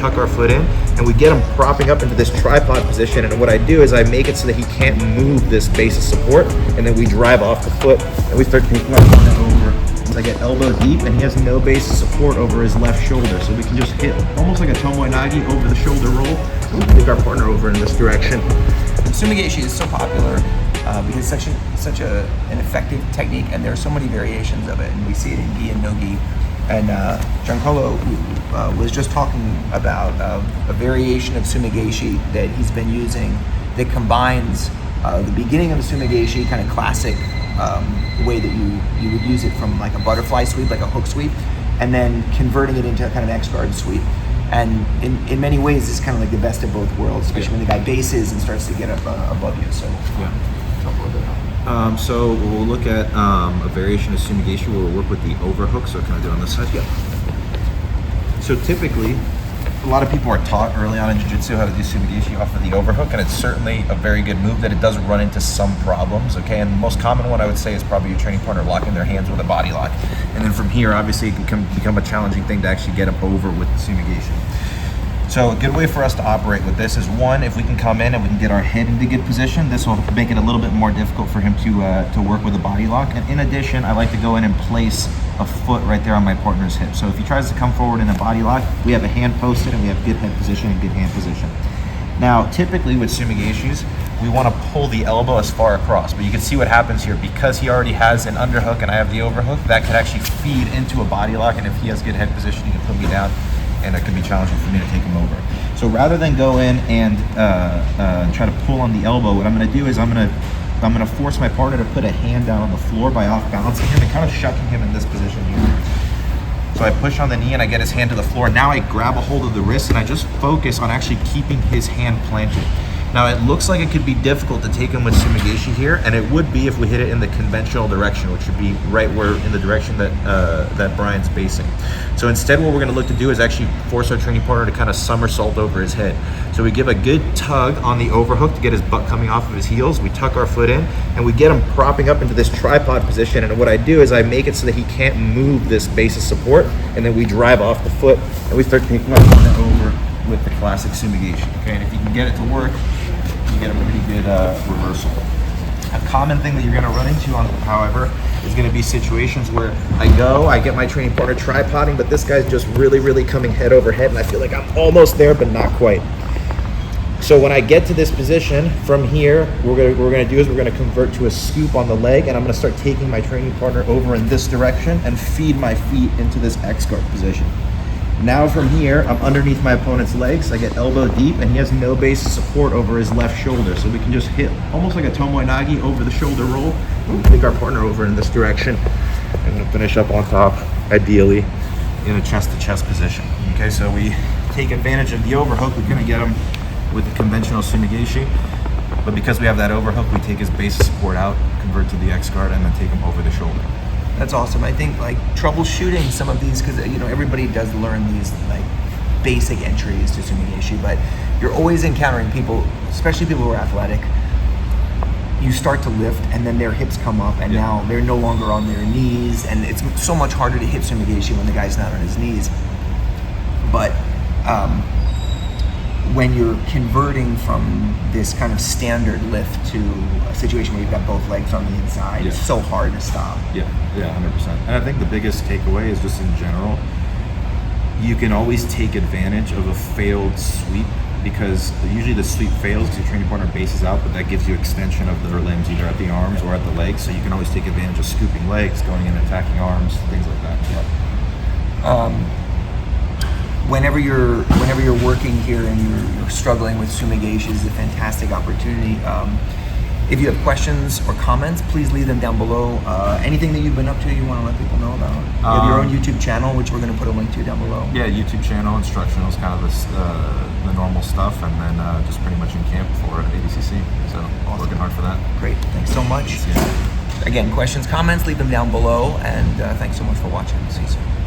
tuck our foot in, and we get him propping up into this tripod position. And what I do is I make it so that he can't move this base of support, and then we drive off the foot, and we start taking our foot over. I get elbow deep, and he has no base of support over his left shoulder, so we can just hit almost like a tomoe nagi over the shoulder roll. We take our partner over in this direction. Sumi gaeshi is so popular because it's such an effective technique, and there are so many variations of it, and we see it in gi and no gi. And Giancarlo was just talking about a variation of Sumi gaeshi that he's been using that combines the beginning of a Sumi gaeshi, kind of classic way that you would use it from like a butterfly sweep, like a hook sweep, and then converting it into kind of an X-guard sweep. And in many ways, it's kind of like the best of both worlds, especially when the guy bases and starts to get up above you. So yeah. So we'll look at a variation of Sumi gaeshi where we'll work with the overhook. So can I do it on this side? Yeah. So typically, a lot of people are taught early on in jiu-jitsu how to do Sumi gaeshi off of the overhook, and it's certainly a very good move. That it does run into some problems. Okay, and the most common one I would say is probably your training partner locking their hands with a body lock, and then from here, obviously, it can become a challenging thing to actually get up over with the Sumi gaeshi. So a good way for us to operate with this is, one, if we can come in and we can get our head into good position, this will make it a little bit more difficult for him to work with a body lock. And in addition, I like to go in and place a foot right there on my partner's hip. So if he tries to come forward in a body lock, we have a hand posted and we have good head position and good hand position. Now, typically with Sumi gaeshis, we want to pull the elbow as far across, but you can see what happens here. Because he already has an underhook and I have the overhook, that could actually feed into a body lock, and if he has good head position, he can put me down, and it could be challenging for me to take him over. So rather than go in and try to pull on the elbow, what I'm going to do is I'm going to force my partner to put a hand down on the floor by off balancing him and kind of shucking him in this position here. So I push on the knee and I get his hand to the floor. Now I grab a hold of the wrist and I just focus on actually keeping his hand planted. Now it looks like it could be difficult to take him with Sumi gaeshi here, and it would be if we hit it in the conventional direction, which would be right where in the direction that that Brian's basing. So instead, what we're going to look to do is actually force our training partner to kind of somersault over his head. So we give a good tug on the overhook to get his butt coming off of his heels. We tuck our foot in and we get him propping up into this tripod position. And what I do is I make it so that he can't move this base of support, and then we drive off the foot and we start taking our partner over with the classic Sumi gaeshi. Okay, and if you can get it to work, you get a pretty good reversal. A common thing that you're going to run into, however, is going to be situations where I get my training partner tripoding, but this guy's just really coming head over head, and I feel like I'm almost there, but not quite. So when I get to this position, from here, what we're going to do is we're going to convert to a scoop on the leg, and I'm going to start taking my training partner over in this direction and feed my feet into this X-guard position. Now from here, I'm underneath my opponent's legs. I get elbow deep, and he has no base of support over his left shoulder. So we can just hit almost like a tomoe nagi over the shoulder roll. We take our partner over in this direction. I'm gonna finish up on top, ideally, in a chest-to-chest position. Okay, so we take advantage of the overhook. We're gonna get him with the conventional Sumi gaeshi. But because we have that overhook, we take his base of support out, convert to the X-guard, and then take him over the shoulder. that's awesome. I think like troubleshooting some of these, because you know everybody does learn these like basic entries to Sumi gaeshi, but you're always encountering people, especially people who are athletic. You start to lift and then their hips come up and now they're no longer on their knees, and it's so much harder to hit Sumi gaeshi when the guy's not on his knees. But when you're converting from this kind of standard lift to a situation where you've got both legs on the inside, it's so hard to stop. Yeah, 100%. And I think the biggest takeaway is just in general, you can always take advantage of a failed sweep, because usually the sweep fails because your training partner bases out, but that gives you extension of their limbs either at the arms or at the legs, so you can always take advantage of scooping legs, going in and attacking arms, things like that. Whenever you're working here and you're struggling with Sumi gaeshi, is a fantastic opportunity. If you have questions or comments, please leave them down below. Anything that you've been up to you want to let people know about? You have your own YouTube channel, which we're going to put a link to down below. Yeah, YouTube channel, instructional is kind of the normal stuff, and then just pretty much in camp for ADCC. So working hard for that. Great, thanks so much. Again, questions, comments, leave them down below, and thanks so much for watching. See you soon.